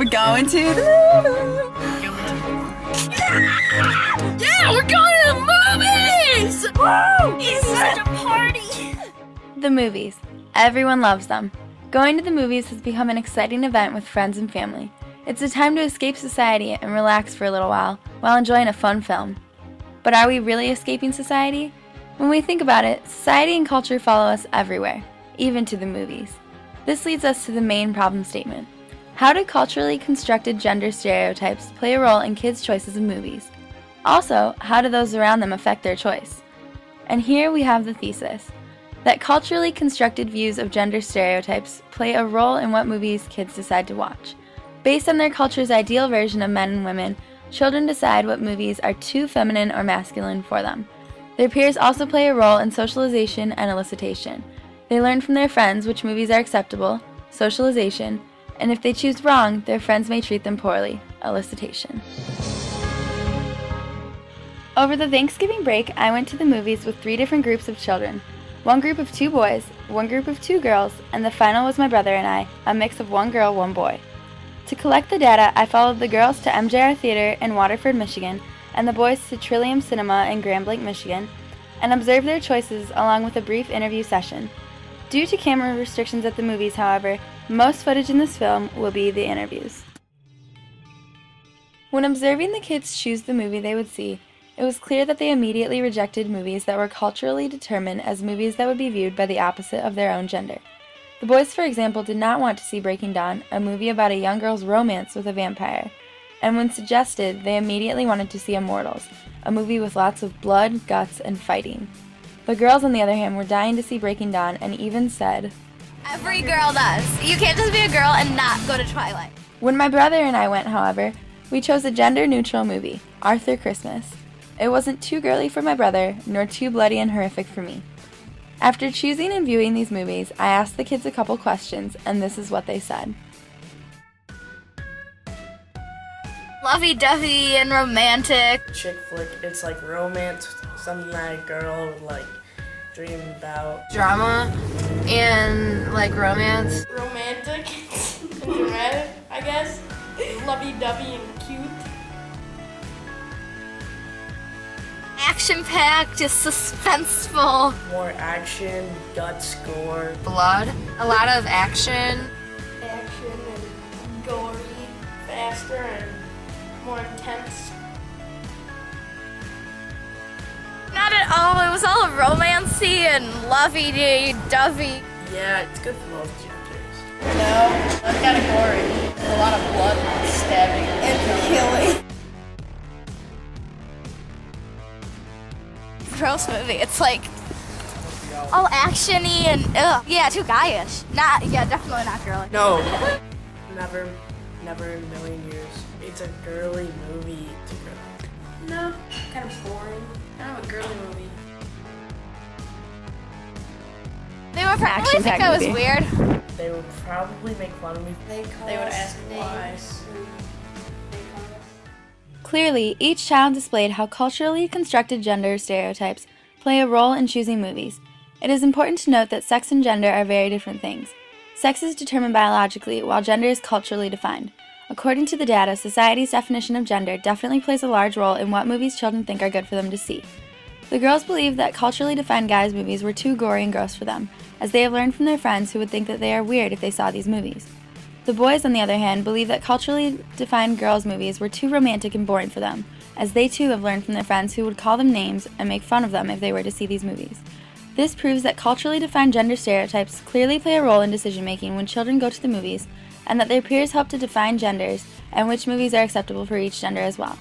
We're going to the movies. Yeah, we're going to the movies! Woo! It's such a party! The movies. Everyone loves them. Going to the movies has become an exciting event with friends and family. It's a time to escape society and relax for a little while enjoying a fun film. But are we really escaping society? When we think about it, society and culture follow us everywhere, even to the movies. This leads us to the main problem statement. How do culturally constructed gender stereotypes play a role in kids' choices of movies? Also, how do those around them affect their choice? And here we have the thesis, that culturally constructed views of gender stereotypes play a role in what movies kids decide to watch. Based on their culture's ideal version of men and women, children decide what movies are too feminine or masculine for them. Their peers also play a role in socialization and elicitation. They learn from their friends which movies are acceptable, socialization, and if they choose wrong, their friends may treat them poorly, elicitation. Over the Thanksgiving break, I went to the movies with 3 different groups of children. One group of 2 boys, one group of 2 girls, and the final was my brother and I, a mix of 1 girl, 1 boy. To collect the data, I followed the girls to MJR Theater in Waterford, Michigan, and the boys to Trillium Cinema in Grand Blanc, Michigan, and observed their choices along with a brief interview session. Due to camera restrictions at the movies, however, most footage in this film will be the interviews. When observing the kids choose the movie they would see, it was clear that they immediately rejected movies that were culturally determined as movies that would be viewed by the opposite of their own gender. The boys, for example, did not want to see Breaking Dawn, a movie about a young girl's romance with a vampire, and when suggested, they immediately wanted to see Immortals, a movie with lots of blood, guts, and fighting. The girls, on the other hand, were dying to see Breaking Dawn and even said, "Every girl does. You can't just be a girl and not go to Twilight." When my brother and I went, however, we chose a gender-neutral movie, Arthur Christmas. It wasn't too girly for my brother, nor too bloody and horrific for me. After choosing and viewing these movies, I asked the kids a couple questions, and this is what they said. Lovey-dovey and romantic. Chick flick, it's like romance, something that a girl would like dream about. Drama and like romance. Romantic and dramatic, I guess. Lovey-dovey and cute. Action-packed, just suspenseful. More action, guts, gore. Blood. A lot of action. Action and gory, faster and more intense. Not at all. It was all romancy and lovey-dovey. Yeah, it's good for both genders. No, that's kind of gory. There's a lot of blood and stabbing and killing. Gross movie. It's like all actiony and yeah, too guyish. Definitely not girly. No, never in a million years. It's a girly movie. It's a girl. No, kind of boring. Kind of a girly movie. They would probably think I was weird. They would probably make fun of me. They would ask why. Clearly, each child displayed how culturally constructed gender stereotypes play a role in choosing movies. It is important to note that sex and gender are very different things. Sex is determined biologically, while gender is culturally defined. According to the data, society's definition of gender definitely plays a large role in what movies children think are good for them to see. The girls believe that culturally defined guys' movies were too gory and gross for them, as they have learned from their friends who would think that they are weird if they saw these movies. The boys, on the other hand, believe that culturally defined girls' movies were too romantic and boring for them, as they too have learned from their friends who would call them names and make fun of them if they were to see these movies. This proves that culturally defined gender stereotypes clearly play a role in decision-making when children go to the movies, and that their peers help to define genders and which movies are acceptable for each gender as well.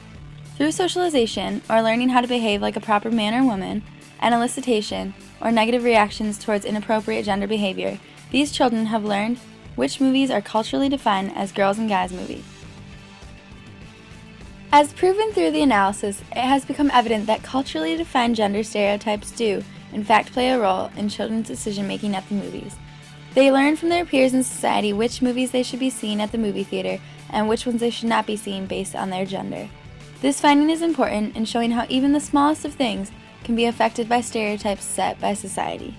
Through socialization, or learning how to behave like a proper man or woman, and elicitation, or negative reactions towards inappropriate gender behavior, these children have learned which movies are culturally defined as girls and guys movies. As proven through the analysis, it has become evident that culturally defined gender stereotypes do, in fact, play a role in children's decision-making at the movies. They learn from their peers in society which movies they should be seeing at the movie theater and which ones they should not be seeing based on their gender. This finding is important in showing how even the smallest of things can be affected by stereotypes set by society.